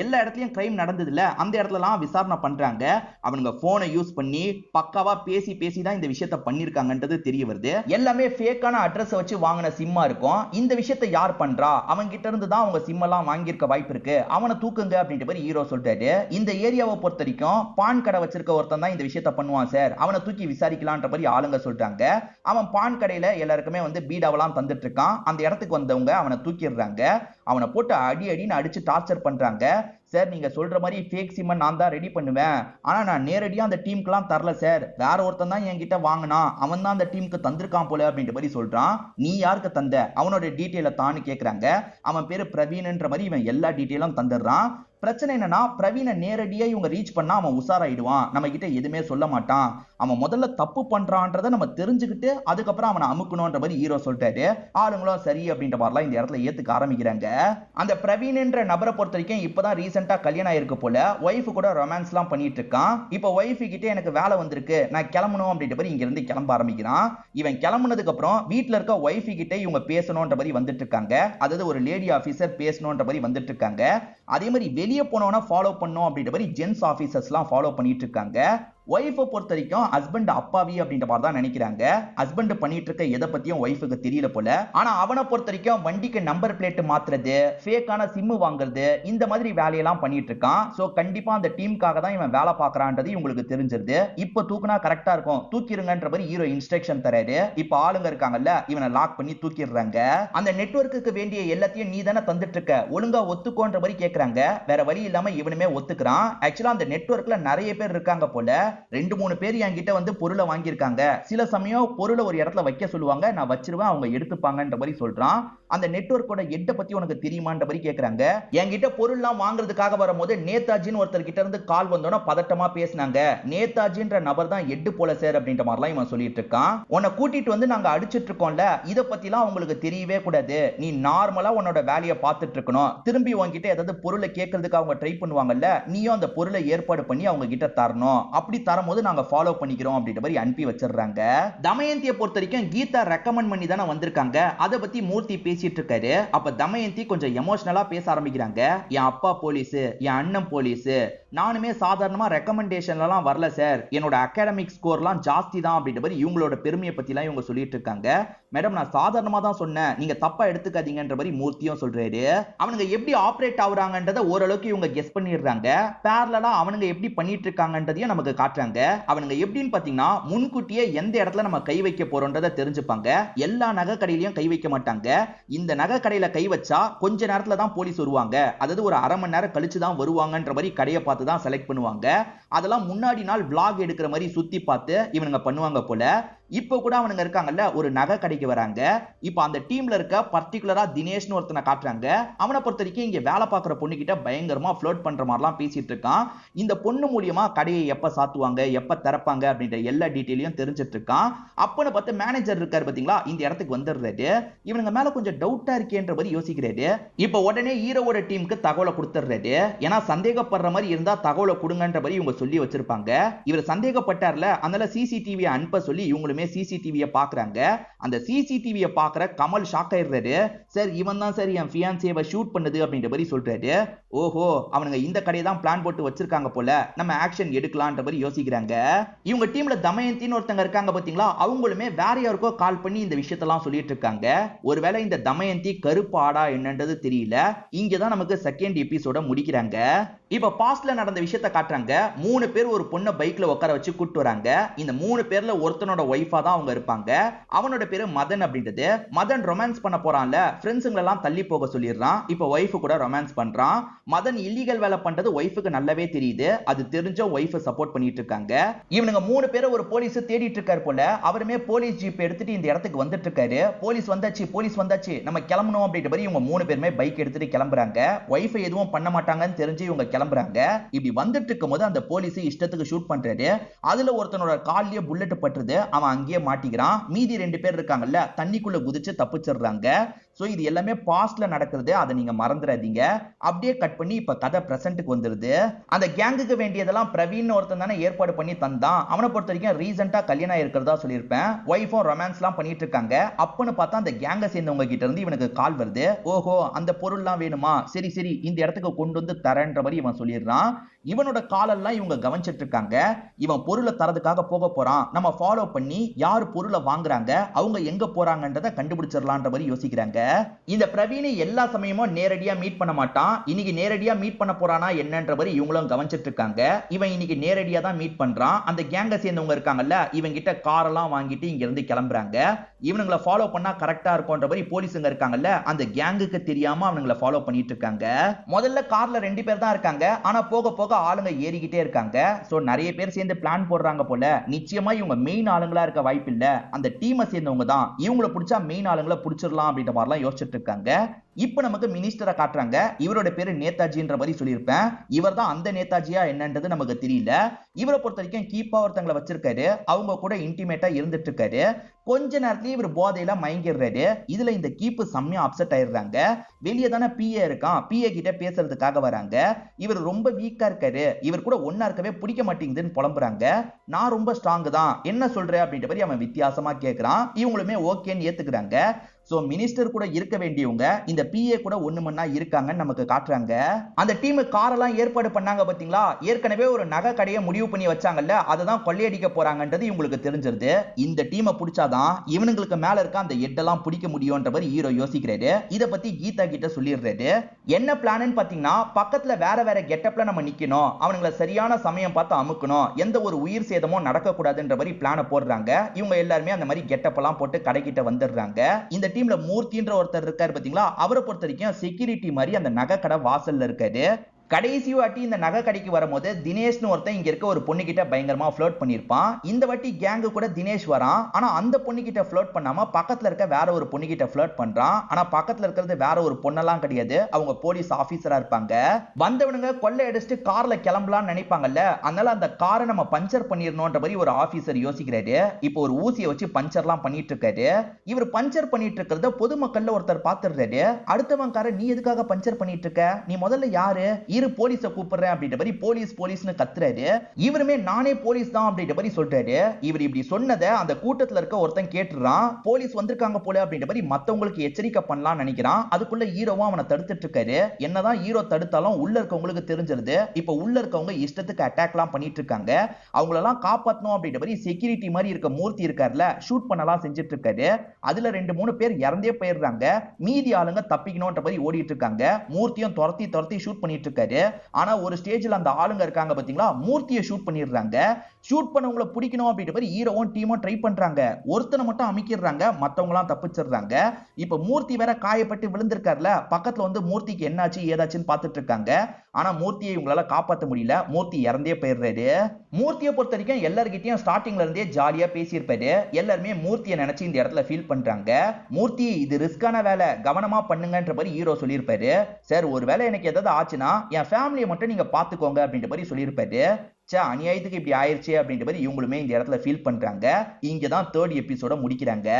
எல்லா இடத்துலயும் கிரைம் நடந்ததுல அந்த இடத்துலலாம் விசாரணை பண்றாங்க. அவனுங்க போனை யூஸ் பண்ணி பக்காவா பேசி தான் இந்த விஷயத்தை பண்ணிருக்காங்கன்றது தெரிய வருது. எல்லாமே ஃபேக்கான அட்ரஸ் வச்சு வாங்கின சிம்மா இருக்கும். இந்த விஷயத்தை யார் பண்றா, அவன் கிட்ட இருந்து தான் அவங்க சிம் எல்லாம் வாங்கியிருக்க வாய்ப்பு இருக்கு, அவனை தூக்குங்க அப்படின்ற மாதிரி ஹீரோ சொல்றாரு. இந்த ஏரியாவை பொறுத்த வரைக்கும் பான் கடை வச்சிருக்க ஒருத்தன் தான் இந்த விஷயத்தை பண்ணுவான் சார், அவனை தூக்கி விசாரிக்கலான்ற மாதிரி ஆளுங்க சொல்றாங்க. அவன் பான் கடையில எல்லாருக்குமே வந்து பீடாவெல்லாம் தந்துட்டு இருக்கான். அந்த இடத்துக்கு வந்தவங்க அவனை தூக்கிடுறாங்க. அவனை போட்டு அடின்னு அடிச்சு டார்ச்சர் பண்றாங்க. சார் நீங்க சொல்ற மாதிரி ஃபேக் சிம்மன் நான் தான் ரெடி பண்ணுவேன், ஆனா நான் நேரடியா அந்த டீமுக்குலாம் தரல சார், வேற ஒருத்தன் தான் என்கிட்ட வாங்கினா, அவன் தான் அந்த டீமுக்கு தந்திருக்கான் போல அப்படின்ற மாதிரி சொல்றான். நீ யாருக்கு தந்த, அவனோட டீட்டெயில தான்னு கேட்கறாங்க. அவன் பேரு பிரவீன்ன்ற மாதிரி இவன் எல்லா டீட்டெயிலும் தந்துடுறான். பிரச்சனை என்னன்னா பிரவீனை நேரடியா இவங்க ரீச் பண்ணா அவன் உசாராயிடுவான், நம்ம கிட்ட எதுவுமே சொல்ல மாட்டான், அவன் முதல்ல தப்பு பண்றான்றதை நம்ம தெரிஞ்சுக்கிட்டு அதுக்கப்புறம் அவனை அமுக்கணும்ன்ற மாதிரி ஹீரோ சொல்லிட்டாரு. ஆளுங்களும் சரி அப்படின்ற மாதிரிலாம் இந்த இடத்துல ஏத்துக்க ஆரம்பிக்கிறாங்க. அந்த பிரவீன் என்ற நபரை பொறுத்த வரைக்கும் இப்பதான் ரீசெண்டா கல்யாணம் ஆயிருக்கு போல, ஒய்ஃப் கூட ரொமான்ஸ் எல்லாம் பண்ணிட்டு இருக்கான். இப்ப ஒய்ஃப் கிட்ட எனக்கு வேலை வந்திருக்கு, நான் கிளம்பணும் அப்படின்ற மாதிரி இங்க இருந்து கிளம்ப ஆரம்பிக்கிறான். இவன் கிளம்புனதுக்கு அப்புறம் வீட்டுல இருக்க ஒய்ஃப் கிட்ட இவங்க பேசணும்ன்ற மாதிரி வந்துட்டு இருக்காங்க. அதாவது ஒரு லேடி ஆபீசர் பேசணும்ன்ற மாதிரி வந்துட்டு இருக்காங்க. அதே மாதிரி வெளியே போனவன ஃபாலோ பண்ணும் அப்படின்ற மாதிரி ஜென்ஸ் ஆபீசர்ஸ் எல்லாம் ஃபாலோ பண்ணிட்டு இருக்காங்க. ஒய்ஃபை பொறுத்த வரைக்கும் ஹஸ்பண்ட் அப்பாவி அப்படின்ற மாதிரி தான் நினைக்கிறாங்க. ஹஸ்பண்ட் பண்ணிட்டு இருக்க எதை பத்தியும் ஒய்ஃபுக்கு தெரியல போல. ஆனா அவனை பொறுத்த வரைக்கும் வண்டிக்கு நம்பர் பிளேட் மாத்துறது, ஃபேக்கான சிம் வாங்குறது, இந்த மாதிரி வேலையெல்லாம் பண்ணிட்டு இருக்கான். சோ கண்டிப்பா அந்த டீமுக்காக தான் இவன் வேலை பார்க்கறான்றது இவங்களுக்கு தெரிஞ்சிருது. இப்ப தூக்குனா கரெக்டா இருக்கும், தூக்கிருங்கன்ற மாதிரி ஹீரோ இன்ஸ்ட்ரக்ஷன் தராரு. இப்ப ஆளுங்க இருக்காங்கல்ல, இவனை லாக் பண்ணி தூக்கிடுறாங்க. அந்த நெட்வொர்க்குக்கு வேண்டிய எல்லாத்தையும் நீ தானே தந்துட்டு இருக்க, ஒழுங்கா ஒத்துக்கோன்ற மாதிரி கேக்குறாங்க. வேற வழி இல்லாம இவனுமே ஒத்துக்கிறான். ஆக்சுவலா அந்த நெட்வொர்க்ல நிறைய பேர் இருக்காங்க போல. 2-3 பேர் என்கிட்ட வந்து பொருளை வாங்கியிருக்காங்க. சில சமயம் பொருளை ஒரு இடத்துல வைக்க சொல்லுவாங்க, நான் வச்சிருவேன், அவங்க எடுத்துப்பாங்கன்ற மாதிரி சொல்றான். அந்த நெட்வொர்க்கோட ஹெட் பத்தி உனக்கு தெரியுமான்ற மாதிரி கேக்குறாங்க. என்கிட்ட பொருள்லாம் வாங்குறதுக்காக வரும்போது நேதாஜின்னு ஒருத்தர் கிட்ட இருந்து கால் வந்தோன்னா பதட்டமா பேசினாங்க. நேதாஜின்ற நபர் தான் ஹெட் போல சார் அப்படின்ற மாதிரிலாம் இவன் சொல்லிட்டு இருக்கான். உன்னை கூட்டிட்டு வந்து நாங்க அடிச்சிட்டு இருக்கோம்ல, இத பத்திலாம் உங்களுக்கு தெரியவே கூடாது. நீ நார்மலா உன்னோட வேலையை பார்த்துட்டு இருக்கணும். திரும்பி உன்கிட்ட ஏதாவது பொருளை கேட்கறதுக்கு அவங்க ட்ரை பண்ணுவாங்கல்ல, நீயும் அந்த பொருளை ஏற்பாடு பண்ணி அவங்க கிட்ட தரணும். அப்படி தரும்போது நாங்க ஃபாலோ பண்ணிக்கிறோம் அப்படின்ற மாதிரி அனுப்பி வச்சிடுறாங்க. தமயந்தியை பொறுத்த வரைக்கும் கீதா ரெக்கமெண்ட் பண்ணி தானே வந்திருக்காங்க. அதை பத்தி மூர்த்தி பேசிட்டு இருக்காரு. அப்ப தமயந்தி கொஞ்சம் எமோஷனலா பேச ஆரம்பிக்கிறாங்க. என் அப்பா போலீஸ், என் அண்ணன் போலீஸ், நானுமே சாதாரணமா ரெக்கமெண்டேஷன்லாம் வரல சார், என்னோட அகாடமிக் ஸ்கோர்லாம் ஜாஸ்தி தான் அப்படின்ற மாதிரி இவங்களோட பெருமையை பத்திலாம் இவங்க சொல்லிட்டு இருக்காங்க. மேடம் நான் சாதாரணமா தான் சொன்னேன், நீங்க தப்பா எடுத்துக்காதீங்கன்ற மாதிரி மூர்த்தியும் சொல்றாரு. அவனுங்க எப்படி ஆபரேட் ஆகுறாங்கன்றத ஓரளவுக்கு இவங்க கெஸ் பண்ணிடுறாங்க. பேரலா அவனுங்க எப்படி பண்ணிட்டு இருக்காங்கன்றதையும் நமக்கு காட்டுறாங்க. அவனுங்க எப்படின்னு பாத்தீங்கன்னா முன்கூட்டியே எந்த இடத்துல நம்ம கை வைக்க போறோம்ன்றத தெரிஞ்சுப்பாங்க. எல்லா நகை கடையிலயும் கை வைக்க மாட்டாங்க. இந்த நகை கடையில கை வச்சா கொஞ்ச நேரத்துல தான் போலீஸ் வருவாங்க, அதாவது ஒரு அரை மணி நேரம் கழிச்சு தான் வருவாங்கன்ற மாதிரி கடையை பார்த்து தான் செலக்ட் பண்ணுவாங்க. அதெல்லாம் முன்னாடி நாள் vlog எடுக்கிற மாதிரி சுத்தி பார்த்து இவனுங்க பண்ணுவாங்க போல. இப்ப கூட அவனுங்க இருக்காங்கல்ல, ஒரு நகை கடைக்கு வராங்க. இப்ப அந்த டீம்ல இருக்க பர்டிகுலரா தினேஷ்னு ஒருத்தனை காட்டுறாங்க. அவனை பொறுத்த வரைக்கும் இங்க வேலை பார்க்குற பொண்ணு கிட்ட பயங்கரமா ஃப்ளோட் பண்ற மாதிரிலாம் பேசிட்டு இருக்கான். இந்த பொண்ணு மூலியமா கடையை எப்ப சாத்துவாங்க, எப்ப திறப்பாங்க அப்படின்ற எல்லா டீட்டெயிலையும் தெரிஞ்சிட்டு இருக்கான். அப்பன்னு பார்த்து மேனேஜர் இருக்காரு பாத்தீங்களா, இந்த இடத்துக்கு வந்துடுறாரு. இவனுங்க மேல கொஞ்சம் டவுட்டா இருக்கேன்ற மாதிரி யோசிக்கிறாரு. இப்ப உடனே ஹீரோவோட டீமுக்கு தகவலை கொடுத்துறாரு. ஏன்னா சந்தேகப்படுற மாதிரி இருந்தா தகவலை கொடுங்கன்ற மாதிரி இவங்க சொல்லி வச்சிருப்பாங்க. இவர் சந்தேகப்பட்டார்ல, அதனால சிசிடிவி அனுப்ப சொல்லி இவங்களுமே சிசிடிவியை பாக்குறாங்க. அந்த சிசிடிவியை பாக்குற கமல் ஷாக் ஆயிடுறாரு. சார் இவன் தான் சார் என் ஃபியான்சியவை ஷூட் பண்ணது அப்படின்ற மாதிரி சொல்றாரு. ஓஹோ, அவனுங்க இந்த கடையை தான் பிளான் போட்டு வச்சிருக்காங்க போல, நம்ம ஆக்ஷன் எடுக்கலாம்ன்ற மாதிரி யோசிக்கிறாங்க. இவங்க டீம்ல தமயந்தின்னு ஒருத்தங்க இருக்காங்க பாத்தீங்களா, அவங்களுமே வேற யாருக்கோ கால் பண்ணி இந்த விஷயத்தெல்லாம் சொல்லிட்டு இருக்காங்க. ஒருவேளை இந்த தமயந்தி கருப்பு ஆடா என்னன்றது தெரியல. இங்கதான் நமக்கு செகண்ட் எபிசோட முடிக்கிறாங்க. இப்ப பாஸ்ட்ல நடந்த விஷயத்தை காட்டுறாங்க. 3 பேர் ஒரு பொண்ணை பைக்ல உட்கார வச்சு கூட்டு வராங்க. இந்த 3 பேர்ல ஒருத்தனோட ஒய்ஃபா தான் அவங்க இருப்பாங்க. அவனோட பேரு மதன் அப்படின்றது. மதன் ரொமான்ஸ் பண்ண போறான்ல, ஃப்ரெண்ட்ஸுங்களை எல்லாம் தள்ளி போக சொல்லிடுறான். இப்ப ஒய்ஃபு கூட ரொமான்ஸ் பண்றான். மதன் இல்லீகல் வேலை பண்றது ஒய்ஃபுக்கு நல்லாவே தெரியுது. அது தெரிஞ்ச ஒய்ஃபை சப்போர்ட் பண்ணிட்டு இருக்காங்க. இவனுங்க 3 பேரை ஒரு போலீஸ் தேடிட்டு இருக்காரு போல. அவருமே போலீஸ் ஜீப் எடுத்துட்டு இந்த இடத்துக்கு வந்துட்டு இருக்காரு. போலீஸ் வந்தாச்சு, நம்ம கிளம்பணும் அப்படின்ற மாதிரி இவங்க 3 பேருமே பைக் எடுத்துட்டு கிளம்புறாங்க. ஒய்ஃபை எதுவும் பண்ண மாட்டாங்கன்னு தெரிஞ்சு இவங்க கிளம்புறாங்க. இப்படி வந்துட்டு இருக்கும் போது அந்த போலீஸ் இஷ்டத்துக்கு ஷூட் பண்றாரு. அதுல ஒருத்தனோட கால்லயே புல்லட் பட்டுறது. அவன் அங்கேயே மாட்டிக்கிறான். மீதி 2 பேர் இருக்காங்கல்ல, தண்ணிக்குள்ள குதிச்சு தப்பிச்சிடுறாங்க. சோ இது எல்லாமே பாஸ்ட்ல நடக்கிறது, அதை நீங்க மறந்துடாதீங்க. அப்படியே கட் பண்ணி இப்ப கதை பிரசன்ட்க்கு வந்துருது. அந்த கேங்குக்கு வேண்டியதெல்லாம் பிரவீன் ஒருத்தன் தானே ஏற்பாடு பண்ணி தந்தான். அவனை பொறுத்த வரைக்கும் ரீசெண்டா கல்யாணம் இருக்கிறதா சொல்லியிருப்பேன். ஒய்ஃபும் ரொமான்ஸ் எல்லாம் பண்ணிட்டு இருக்காங்க. அப்பன்னு பார்த்தா அந்த கேங்கை சேர்ந்தவங்க கிட்ட இருந்து இவனுக்கு கால் வருது. ஓஹோ, அந்த பொருள்லாம் வேணுமா, சரி இந்த இடத்துக்கு கொண்டு வந்து தரேன்ற மாதிரி இவன் சொல்லிடுறான். இவனோட காலெல்லாம் இவங்க கவனிச்சிட்டு இருக்காங்க. இவன் பொருளை தரதுக்காக போக போறான். நம்ம ஃபாலோ பண்ணி யார் பொருளை வாங்குறாங்க, அவங்க எங்க போறாங்கன்றத கண்டுபிடிச்சிடலான்ற மாதிரி யோசிக்கிறாங்க. இந்த பிரவீனை எல்லா சமயமும் நேரடியா மீட் பண்ண மாட்டான். இன்னைக்கு நேரடியா மீட் பண்ண போறானா என்னன்ற மாதிரி இவங்களும் கவனிச்சிட்டு இருக்காங்க. இவன் இன்னைக்கு நேரடியா தான் மீட் பண்றான். அந்த கேங்கை சேர்ந்தவங்க இருக்காங்கல்ல, இவங்க கிட்ட காரெல்லாம் வாங்கிட்டு இங்க இருந்து கிளம்புறாங்க. இவனுங்களை ஃபாலோ பண்ணா கரெக்டா இருக்கும்ன்ற மாதிரி போலீஸுங்க இருக்காங்கல்ல, அந்த கேங்குக்கு தெரியாம அவனுங்களை ஃபாலோ பண்ணிட்டு இருக்காங்க. முதல்ல கார்ல 2 பேர் தான் இருக்காங்க. ஆனா போக போக பக்கம் ஆளுங்க ஏறிக்கிட்டே இருக்காங்க. சோ நிறைய பேர் சேர்ந்து பிளான் போடுறாங்க போல. நிச்சயமா இவங்க மெயின் ஆளுங்களா இருக்க வாய்ப்பு இல்ல, அந்த டீமை சேர்ந்தவங்க தான், இவங்களை பிடிச்சா மெயின் ஆளுங்களை பிடிச்சிடலாம் அப்படின்ற மாதிரிலாம் யோசிச்சுட்டு இருக்காங்க. இப்ப நமக்கு மினிஸ்டரை காட்டுறாங்க. இவரோட பேரு நேதாஜின்ற மாதிரி சொல்லியிருப்பேன். இவர் தான் அந்த நேதாஜியா என்னன்றது நமக்கு தெரியல. இவரை பொறுத்த வரைக்கும் கீப்பா ஒருத்தங்களை வச்சிருக்காரு, அவங்க கூட இன்டிமேட்டா இருந்துட்டு இருக்காரு. கொஞ்ச நேரத்திலேயே இவர் போதையில மயங்கிடுறாரு. இதுல இந்த கீப்பு செம்மையா அப்செட் ஆயிடுறாங்க. வெளியே தானே பிஏ இருக்கான், பிஏ கிட்ட பேசுறதுக்காக வராங்க. இவர் ரொம்ப வீக்கா இருக்காரு, இவர் கூட ஒன்னா இருக்கவே பிடிக்க மாட்டேங்குதுன்னு புலம்புறாங்க. நான் ரொம்ப ஸ்ட்ராங் தான், என்ன சொல்ற அப்படின்ற மாதிரி அவன் வித்தியாசமா கேட்கிறான். இவங்களுமே ஓகேன்னு ஏத்துக்கிறாங்க. சோ மினிஸ்டர் கூட இருக்க வேண்டியவங்க இந்த பிஏ கூட ஒண்ணு மண்ணா இருக்காங்கன்னு நமக்கு காட்டுறாங்க. அந்த டீம் காரெல்லாம் ஏற்பாடு பண்ணாங்க பாத்தீங்களா, ஏற்கனவே ஒரு நகை கடையை முடிவு பண்ணி வச்சாங்கல்ல, அததான் கொள்ளையடிக்க போறாங்கன்றது இவங்களுக்கு தெரிஞ்சிருது. இந்த டீமை பிடிச்சாதான் இவனுங்களுக்கு மேல இருக்க அந்த எட்டெல்லாம் பிடிக்க முடியும்ன்ற மாதிரி ஹீரோ யோசிக்கிறாரு. இத பத்தி கீதா கிட்ட சொல்லிடுறாரு. என்ன பிளான்னு பாத்தீங்கன்னா, பக்கத்துல வேற வேற கெட்டப்ல நம்ம நிக்கணும், அவனுங்களை சரியான சமயம் பார்த்து அமுக்கணும், எந்த ஒரு உயிர் சேதமும் நடக்க கூடாதுன்ற மாதிரி பிளான போடுறாங்க. இவங்க எல்லாருமே அந்த மாதிரி கெட்டப் எல்லாம் போட்டு கடைக்கிட்ட வந்துடுறாங்க. இந்த டீம்ல மூர்த்தின்ற ஒருத்தர் இருக்காரு பாத்தீங்களா, அவரை பொறுத்த வரைக்கும் செக்யூரிட்டி மாதிரி அந்த நகை கடை வாசல்ல இருக்காரு. கடைசி வாட்டி இந்த நகை கடைக்கு வரும்போது தினேஷ்னு ஒருத்தன் இங்க இருக்க ஒரு பொண்ணு கிட்ட பயங்கரமா ஃப்ளோட் பண்ணிருப்பான். இந்த வாட்டி கேங்கு கூட தினேஷ் வரான். ஆனா அந்த பொண்ணு கிட்ட ஃப்ளோட் பண்ணாம பக்கத்துல இருக்க வேற ஒரு பொண்ணு கிட்ட ஃப்ளோட் பண்றான். ஆனா பக்கத்துல இருக்கிறது வேற ஒரு பொண்ணெல்லாம் கிடையாது, அவங்க போலீஸ் ஆபீசரா இருப்பாங்க. வந்தவனுங்க கொள்ளை அடிச்சுட்டு கார்ல கிளம்பலாம்னு நினைப்பாங்கல்ல, அதனால அந்த காரை நம்ம பஞ்சர் பண்ணிடணும்ன்ற மாதிரி ஒரு ஆபீசர் யோசிக்கிறாரு. இப்போ ஒரு ஊசியை வச்சு பஞ்சர்லாம் பண்ணிட்டு இருக்காரு. இவர் பஞ்சர் பண்ணிட்டு இருக்கிறத பொதுமக்கள்ல ஒருத்தர் பாத்துறாரு. அடுத்தவன் காரை நீ எதுக்காக பஞ்சர் பண்ணிட்டு இருக்க, நீ முதல்ல யாரு, இரு போலீஸை கூப்பிடுறேன் அப்படின்ற மாதிரி போலீஸ்னு கத்துறாரு. இவருமே நானே போலீஸ் தான் அப்படின்ற மாதிரி சொல்றாரு. இவர் இப்படி சொன்னதை அந்த கூட்டத்துல இருக்க ஒருத்தன் கேட்டுறான். போலீஸ் வந்திருக்காங்க போல அப்படின்ற மாதிரி மத்தவங்களுக்கு எச்சரிக்கை பண்ணலாம் நினைக்கிறான். அதுக்குள்ள ஹீரோவும் அவனை தடுத்துட்டு இருக்காரு. என்னதான் ஹீரோ தடுத்தாலும் உள்ள இருக்கவங்களுக்கு தெரிஞ்சிருது. இப்ப உள்ள இருக்கவங்க இஷ்டத்துக்கு அட்டாக்லாம் பண்ணிட்டு இருக்காங்க. அவங்களெல்லாம் காப்பாற்றணும் அப்படின்ற மாதிரி செக்யூரிட்டி மாதிரி இருக்க மூர்த்தி இருக்காருல, ஷூட் பண்ணலாம் செஞ்சுட்டு இருக்காரு. அதுல 2-3 பேர் இறந்தே போயிடுறாங்க. மீதி ஆளுங்க தப்பிக்கணும்ன்ற மாதிரி ஓடிட்டு இருக்காங்க. மூர்த்தியும் துரத்தி துரத்தி ஷூட் பண்ணிட்டு இருக்காரு. ஆனா ஒரு ஸ்டேஜ்ல அந்த ஆளுங்க இருக்காங்க பாத்தீங்களா, மூர்த்தியை ஷூட் பண்ணிடுறாங்க. ஷூட் பண்ணவங்களை பிடிக்கணும் அப்படின்ற மாதிரி ஹீரோவும் டீமும் ட்ரை பண்றாங்க. ஒருத்தனை மட்டும் அமைக்கிறாங்க, மத்தவங்க எல்லாம் தப்பிச்சிடுறாங்க. இப்ப மூர்த்தி வேற காயப்பட்டு விழுந்திருக்காருல, பக்கத்துல வந்து மூர்த்திக்கு என்னாச்சு ஏதாச்சுன்னு பாத்துட்டு இருக்காங்க. ஆனா மூர்த்தியை இவங்களால காப்பாற்ற முடியல, மூர்த்தி இறந்தே போயிடுறாரு. மூர்த்தியை பொறுத்த வரைக்கும் எல்லார்கிட்டயும் ஸ்டார்டிங்ல இருந்தே ஜாலியா பேசியிருப்பாரு. எல்லாருமே மூர்த்தியை நினைச்சு இந்த இடத்துல ஃபீல் பண்றாங்க. மூர்த்தி இது ரிஸ்கான வேலை, கவனமா பண்ணுங்கன்ற மாதிரி ஹீரோ சொல்லியிருப்பாரு. சார் ஒருவேளை எனக்கு ஏதாவது ஆச்சுன்னா என் ஃபேமிலியை மட்டும் நீங்க பாத்துக்கோங்க அப்படின்ற மாதிரி சொல்லியிருப்பாரு. அநியாயத்துக்கு இப்படி ஆயிருச்சு அப்படின்ற மாதிரி இவங்களுமே இந்த இடத்துல ஃபீல் பண்றாங்க. இங்கதான் 3rd எபிசோட முடிக்கிறாங்க.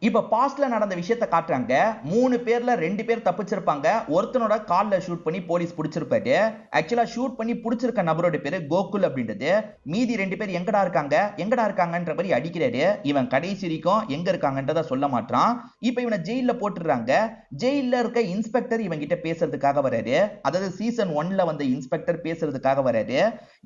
இப்ப பாஸ்ட்ல நடந்த விஷயத்தை காட்டுறாங்க. 3 பேர்ல 2 பேர் தப்பிச்சிருப்பாங்க. ஒருத்தனோட கால்ல ஷூட் பண்ணி போலீஸ் பிடிச்சிருப்பாரு. ஆக்சுவலா ஷூட் பண்ணி பிடிச்சிருக்க நபரோட பேரு கோகுல் அப்படின்றது. மீதி 2 பேர் எங்கடா இருக்காங்கன்ற மாதிரி அடிக்கிறாரு. இவன் கடைசி வரைக்கும் எங்க இருக்காங்கன்றத சொல்ல மாட்டான். இப்ப இவனை ஜெயில போட்டுறாங்க. ஜெயில இருக்க இன்ஸ்பெக்டர் இவன் கிட்ட பேசுறதுக்காக வராரு. அதாவது சீசன் 1ல வந்த இன்ஸ்பெக்டர் பேசுறதுக்காக வராரு.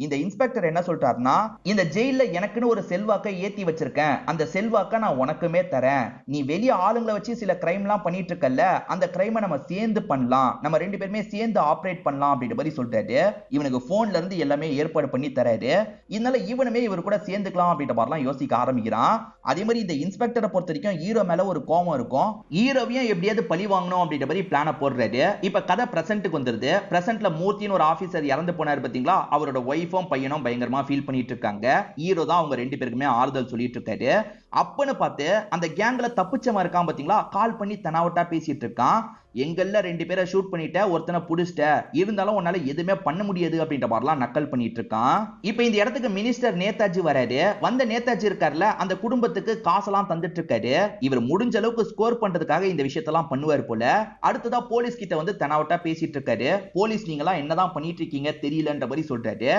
இந்த இன்ஸ்பெக்டர் என்ன சொல்றாருன்னா, இந்த ஜெயில எனக்குன்னு ஒரு செல்வாக்கை ஏத்தி வச்சிருக்கேன், அந்த செல்வாக்கை நான் உனக்குமே தரேன், நீ வெளிய ஆளுங்களை வச்சு சில கிரைம்லாம் பண்ணிட்டு இருக்கல்ல, அந்த கிரைமை நம்ம சேர்ந்து பண்ணலாம், நம்ம 2 பேருமே சேர்ந்து ஆபரேட் பண்ணலாம் அப்படின்ற மாதிரி சொல்றாரு. இவனுக்கு போன்ல இருந்து எல்லாமே ஏற்பாடு பண்ணி தராரு. இதனால இவனுமே இவர் கூட சேர்ந்துக்கலாம் அப்படின்ற மாதிரிலாம் யோசிக்க ஆரம்பிக்கிறான். அதே மாதிரி இந்த இன்ஸ்பெக்டரை பொறுத்த வரைக்கும் ஹீரோ மேல ஒரு கோபம் இருக்கும். ஹீரோவையும் எப்படியாவது பழி வாங்கணும் அப்படின்ற மாதிரி பிளான போடுறாரு. இப்ப கதை பிரசன்ட்டுக்கு வந்துருது. பிரசன்ட்ல மூர்த்தின்னு ஒரு ஆபீசர் இறந்து போனாரு பாத்தீங்களா, அவரோட ஒய்ஃபும் பையனும் பயங்கரமா ஃபீல் பண்ணிட்டு இருக்காங்க. ஹீரோ தான் அவங்க 2 பேருக்குமே ஆறுதல் சொல்லிட்டு இருக்காரு. அப்பன்னு பார்த்து அந்த கேங்ல தப்பிச்சவன் இருக்கான் பாத்தீங்களா, கால் பண்ணி தனாவட்டா பேசிட்டு இருக்கான். எங்கெல்லாம் 2 பேரை ஷூட் பண்ணிட்ட, ஒருத்தனை புடிச்சிட்ட, இருந்தாலும் உன்னால எதுவுமே பண்ண முடியாது அப்படின்ற மாதிரிலாம் நக்கல் பண்ணிட்டு இருக்கான். இப்ப இந்த இடத்துக்கு மினிஸ்டர் நேதாஜி வராரு. வந்த நேதாஜி இருக்காருல, அந்த குடும்பத்துக்கு காசெல்லாம் தந்துட்டு இருக்காரு. இவர் முடிஞ்ச அளவுக்கு ஸ்கோர் பண்றதுக்காக இந்த விஷயத்தெல்லாம் பண்ணுவார் போல. அடுத்ததா போலீஸ் கிட்ட வந்து தனாவட்டா பேசிட்டு இருக்காரு. போலீஸ் நீங்களாம் என்னதான் பண்ணிட்டு இருக்கீங்க தெரியலன்ற மாதிரி சொல்றாரு.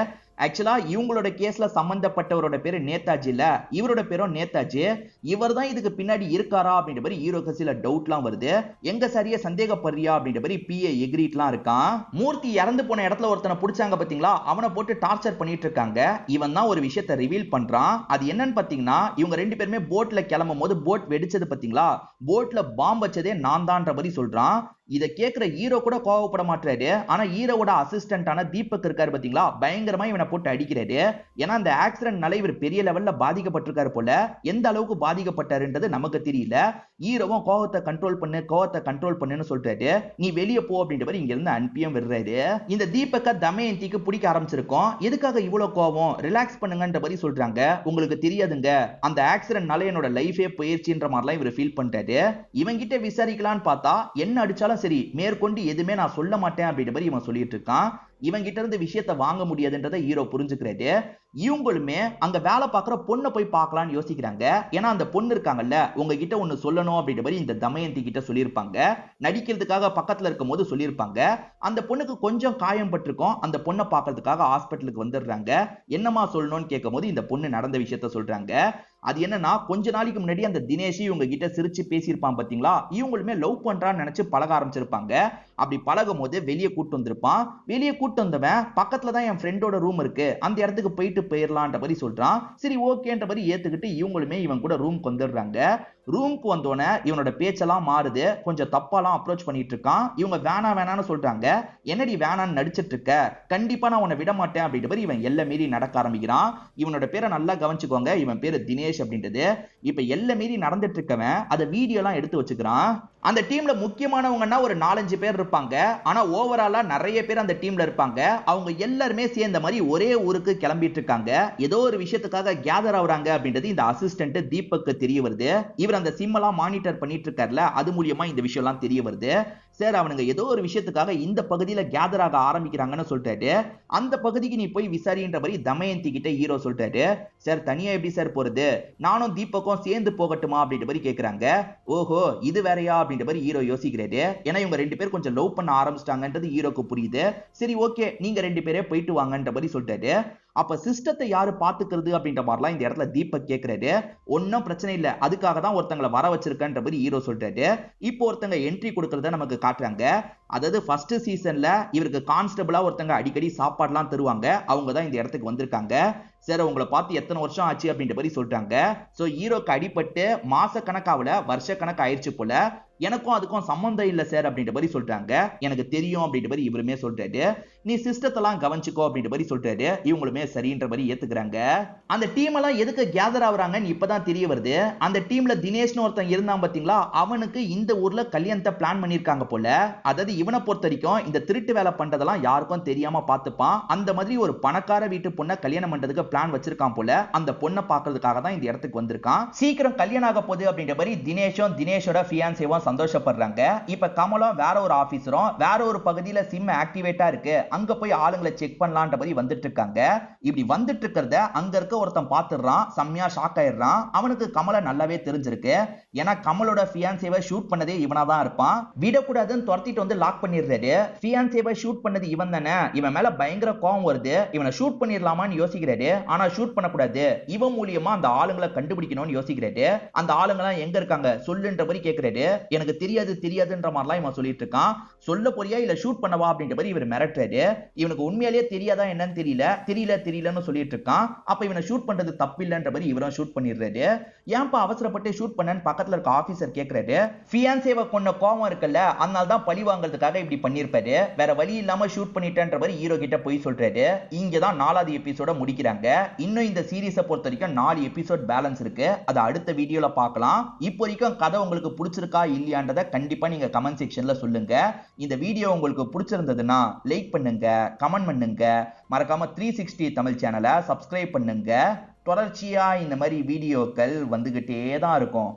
ஆக்சுவலா இவங்களோட கேஸ்ல சம்பந்தப்பட்டவரோட பேரு நேதாஜி இல்ல, இவரோட பேரும் நேதாஜி. இவர் தான் இதுக்கு பின்னாடி இருக்காரா அப்படின்ற மாதிரி ஹீரோக்கு சில டவுட்லாம் வருது. எங்க சரியா சந்தேகப்படுறியா அப்படின்ற மாதிரி பிஏ எகிரிட்லாம் இருக்கான். மூர்த்தி இறந்து போன இடத்துல ஒருத்தனை பிடிச்சாங்க பாத்தீங்களா, அவனை போட்டு டார்ச்சர் பண்ணிட்டு இருக்காங்க. இவன் தான் ஒரு விஷயத்தை ரிவீல் பண்றான். அது என்னன்னு பாத்தீங்கன்னா, இவங்க 2 பேருமே போட்ல கிளம்பும் போது போட் வெடிச்சது பாத்தீங்களா, போட்ல பாம்பு வச்சதே நான் தான்ற மாதிரி சொல்றான். இத கேக்குற ஹீரோ கூட கோவப்பட மாட்டாரு. ஆனா ஹீரோவோட அசிஸ்டன்டான தீபக் இருக்காரு பாத்தீங்களா, பயங்கரமா இவனை போட்டு அடிக்கிறாரு. ஏன்னா அந்த ஆக்சிடென்ட்னால இவர் பெரிய லெவல்ல பாதிக்கப்பட்டிருக்காரு போல. எந்த அளவுக்கு பாதிக்கப்பட்டாருன்றது நமக்கு தெரியல. ஹீரோவும் கோவத்தை கண்ட்ரோல் பண்ணுன்னு சொல்றாரு. நீ வெளியே போ அப்படின்ற மாதிரி இங்க இருந்து அனுப்பியும் விடுறாரு. இந்த தீபக்க தமயந்திக்கு பிடிக்க ஆரம்பிச்சிருக்கோம். எதுக்காக இவ்வளவு கோவம், ரிலாக்ஸ் பண்ணுங்கன்ற மாதிரி சொல்றாங்க. உங்களுக்கு தெரியாதுங்க, அந்த ஆக்சிடென்ட்னால என்னோட லைஃபே போயிருச்சுன்ற மாதிரிலாம் இவர் ஃபீல் பண்றாரு. இவங்கிட்ட விசாரிக்கலான்னு பார்த்தா என்ன அடிச்சாலும் சரி மேற்கொண்டு எதுவுமே நான் சொல்ல மாட்டேன் அப்படின்ற மாதிரி இவன் சொல்லிட்டு இருக்கான். இவன் கிட்ட இருந்து விஷயத்தை வாங்க முடியாதுன்றதை ஹீரோ புரிஞ்சுக்கிறாரு. இவங்களுமே அங்க வேலை பார்க்குற பொண்ணை போய் பார்க்கலாம்னு யோசிக்கிறாங்க. ஏன்னா அந்த பொண்ணு இருக்காங்கல்ல, உங்ககிட்ட ஒண்ணு சொல்லணும் அப்படின்ற மாதிரி இந்த தமயந்தி கிட்ட சொல்லியிருப்பாங்க. நடிக்கிறதுக்காக பக்கத்துல இருக்கும் போது சொல்லியிருப்பாங்க. அந்த பொண்ணுக்கு கொஞ்சம் காயம் பட்டிருக்கும். அந்த பொண்ணை பார்க்கறதுக்காக ஹாஸ்பிட்டலுக்கு வந்துடுறாங்க. என்னமா சொல்லணும்னு கேட்கும் போது இந்த பொண்ணு நடந்த விஷயத்த சொல்றாங்க. அது என்னன்னா, கொஞ்ச நாளைக்கு முன்னாடி அந்த தினேஷ் இவங்க கிட்ட சிரிச்சு பேசியிருப்பான் பாத்தீங்களா, இவங்களுமே லவ் பண்றான்னு நினைச்சு பழக ஆரம்பிச்சிருப்பாங்க. அப்படி பழகும் போது வெளியே கூட்டு வந்திருப்பான். வெளியே கூட்டு வந்தவன் பக்கத்துல தான் என் ஃப்ரெண்டோட ரூம் இருக்கு, அந்த இடத்துக்கு போயிடலான்ற மாதிரி சொல்றான். சரி ஓகேன்ற மாதிரி ஏத்துக்கிட்டு இவங்களுமே இவன் கூட ரூம்க்கு வந்துடுறாங்க. ரூம்க்கு வந்தோடனே இவனோட பேச்செல்லாம் மாறுது. கொஞ்சம் தப்பாலாம் அப்ரோச் பண்ணிட்டு இருக்கான். இவங்க வேணான்னு சொல்றாங்க. என்னடி வேணான்னு நடிச்சிட்டு இருக்க, கண்டிப்பா நான் உன்னை விட மாட்டேன் அப்படின்ற மாதிரி இவன் எல்லை மீறி நடக்க ஆரம்பிக்கிறான். இவனோட பேரை நல்லா கவனிச்சுக்கோங்க, இவன் பேரு தினேஷ் அப்படின்றது. இப்ப எல்லை மீறி நடந்துட்டு இருக்கவன் அதை வீடியோ எல்லாம் எடுத்து வச்சுக்கிறான். அந்த டீம்ல முக்கியமானவங்கன்னா ஒரு 4-5 பேர் இருப்பாங்க. ஆனா ஓவராலா நிறைய பேர் அந்த டீம்ல இருப்பாங்க. அவங்க எல்லாருமே சேர்ந்த மாதிரி ஒரே ஊருக்கு கிளம்பிட்டு இருக்காங்க. ஏதோ ஒரு விஷயத்துக்காக கேதர் ஆகுறாங்க அப்படின்றது இந்த அசிஸ்டன்ட் தீபக்கு தெரிய வருது. இவர் அந்த சிம் எல்லாம் மானிட்டர் பண்ணிட்டு இருக்காருல, அது மூலியமா இந்த விஷயம் எல்லாம் தெரிய வருது. சார் அவனுங்க ஏதோ ஒரு விஷயத்துக்காக இந்த பகுதியில கேதர் ஆக ஆரம்பிக்கிறாங்கன்னு சொல்லிட்டாரு. அந்த பகுதிக்கு நீ போய் விசாரின்ற மாதிரி தமயந்தி கிட்ட ஹீரோ சொல்லிட்டாரு. சார் தனியா எப்படி சார் போறது, நானும் தீபக்கும் சேர்ந்து போகட்டுமா அப்படின்ற மாதிரி கேக்குறாங்க. ஓஹோ இது வேறையா அப்படின்ற மாதிரி ஹீரோ யோசிக்கிறாரு. ஏன்னா இவங்க 2 பேர் கொஞ்சம் லவ் பண்ண ஆரம்பிச்சிட்டாங்கன்றது ஹீரோக்கு புரியுது. சரி ஓகே நீங்க 2 பேரே போயிட்டு வாங்கன்ற மாதிரி சொல்லிட்டாரு. அப்ப சிஸ்டத்தை யாரு பாத்துக்கிறது அப்படின்ற மாதிரிலாம் இந்த இடத்துல தீபக் கேக்குறாரு. ஒன்னும் பிரச்சனை இல்ல, அதுக்காக தான் ஒருத்தங்களை வர வச்சிருக்கன்ற மாதிரி ஹீரோ சொல்றாரு. இப்போ ஒருத்தங்க என்ட்ரி கொடுக்கறத நமக்கு காட்டுறாங்க. அதாவது ஃபர்ஸ்ட் சீசன்ல இவருக்கு கான்ஸ்டபிளா ஒருத்தங்க அடிக்கடி சாப்பாடுலாம் தருவாங்க. அவங்க தான் இந்த இடத்துக்கு வந்திருக்காங்க. சார் உங்களை பார்த்து எத்தனை வருஷம் ஆச்சு அப்படின்ற மாதிரி சொல்றாங்க. சோ ஹீரோக்கு அடிபட்டு மாச கணக்காவல வருஷ கணக்கு ஆயிடுச்சு போல. எனக்கும் அதுக்கும் சம்பந்தம் இல்ல சார் அப்படின்ற மாதிரி சொல்றாங்க. எனக்கு தெரியும் அப்படின்ற மாதிரி இவருமே சொல்றாரு. நீ சிஸ்டத்தெல்லாம் கவனிச்சுக்கோ அப்படின்ற மாதிரி சொல்றாரு. இவங்களுமே சரின்ற மாதிரி ஏத்துக்கிறாங்க. அந்த டீம் எல்லாம் எதுக்கு கேதர் ஆகுறாங்கன்னு இப்பதான் தெரிய வருது. அந்த டீம்ல தினேஷ்னு ஒருத்தன் இருந்தான் பாத்தீங்களா, அவனுக்கு இந்த ஊர்ல கல்யாணத்தை பிளான் பண்ணிருக்காங்க போல. அதாவது இவனை பொறுத்த வரைக்கும் இந்த திருட்டு வேலை பண்றதெல்லாம் யாருக்கும் தெரியாம பாத்துப்பான். அந்த மாதிரி ஒரு பணக்கார வீட்டு பொண்ணை கல்யாணம் பண்றதுக்கு பிளான் வச்சிருக்கான் போல. அந்த பொண்ணை பாக்குறதுக்காக தான் இந்த இடத்துக்கு வந்திருக்கான். சீக்கிரம் கல்யாணம் ஆக போகுது அப்படின்ற மாதிரி தினேஷும் தினேஷோட ஃபியான்சேவும் சந்தோஷப்படுறாங்க. இப்ப கமலும் வேற ஒரு ஆபீசரும் வேற ஒரு பகுதியில சிம் ஆக்டிவேட்டா இருக்கு, அங்க போய் ஆளுங்களை செக் பண்ணலான்ற மாதிரி வந்துட்டு இருக்காங்க. இப்படி வந்துட்டு இருக்கிறத அங்க இருக்க ஒருத்தன் பாத்துறான். செம்மையா ஷாக் ஆயிடுறான். அவனுக்கு கமலை நல்லாவே தெரிஞ்சிருக்கு. ஏன்னா கமலோட ஃபியான்சேவை ஷூட் பண்ணதே இவனா தான் இருப்பான். விடக்கூடாதுன்னு துரத்திட்டு வந்து லாக் பண்ணிடுறாரு. ஃபியான்சேவை ஷூட் பண்ணது இவன் தானே. இவன் மேல பயங்கர கோவம் வருது. இவனை ஷூட் பண்ணிடலாமான்னு யோசிக்கிறாரு. ஆனா ஷூட் பண்ணக்கூடாது, இவன் மூலியமா அந்த ஆளுங்களை கண்டுபிடிக்கணும்னு யோசிக்கிறாரு. அந்த ஆளுங்க எங்க இருக்காங்க சொல்லுன்ற மாதிரி கேக்குறாரு. எனக்கு தெரியாதுன்ற மாதிரிலாம் இவன் சொல்லிட்டு இருக்கான். சொல்ல போறியா இல்ல ஷூட் பண்ணவா அப்படின்ற மாதிரி இவர் மிரட்டுறாரு. இவனுக்கு உண்மையிலேயே தெரியாதா என்னன்னு தெரியலன்னு சொல்லிட்டு இருக்கான். அப்ப இவனை ஷூட் பண்றது தப்பு இல்லன்ற மாதிரி இவரும் ஷூட் பண்ணிடுறாரு. ஏன்பா அவசரப்பட்டு ஷூட் பண்ணன்னு பக்கத்துல இருக்க ஆபீசர் கேக்குறாரு. ஃபியான்சேவை கொன்ன கோவம் இருக்குல்ல, அதனால தான் பழி வாங்குறதுக்காக இப்படி பண்ணிருப்பாரு. வேற வழி இல்லாம ஷூட் பண்ணிட்டேன்ற மாதிரி ஹீரோ கிட்ட போய் சொல்றாரு. இங்கதான் 4வது எபிசோட முடிக்கிறாங்க. இன்னும் இந்த சீரிஸை பொறுத்த வரைக்கும் 4 எபிசோட் பேலன்ஸ் இருக்கு. அதை அடுத்த வீடியோல பார்க்கலாம். இப்போ வரைக்கும் கதை உங்களுக்கு பிடிச்சிருக்கா இல்லையான்றதை கண்டிப்பா நீங்க கமெண்ட் செக்ஷன்ல சொல்லுங்க. இந்த வீடியோ உங்களுக்கு பிடிச்சிருந்ததுன்னா லைக் பண்ணுங்க, கமெண்ட் பண்ணுங்க, மறக்காம 360 தமிழ் சேனலை சப்ஸ்கிரைப் பண்ணுங்க. தொடர்ச்சியா இந்த மாதிரி வீடியோக்கள் வந்துகிட்டே தான் இருக்கும்.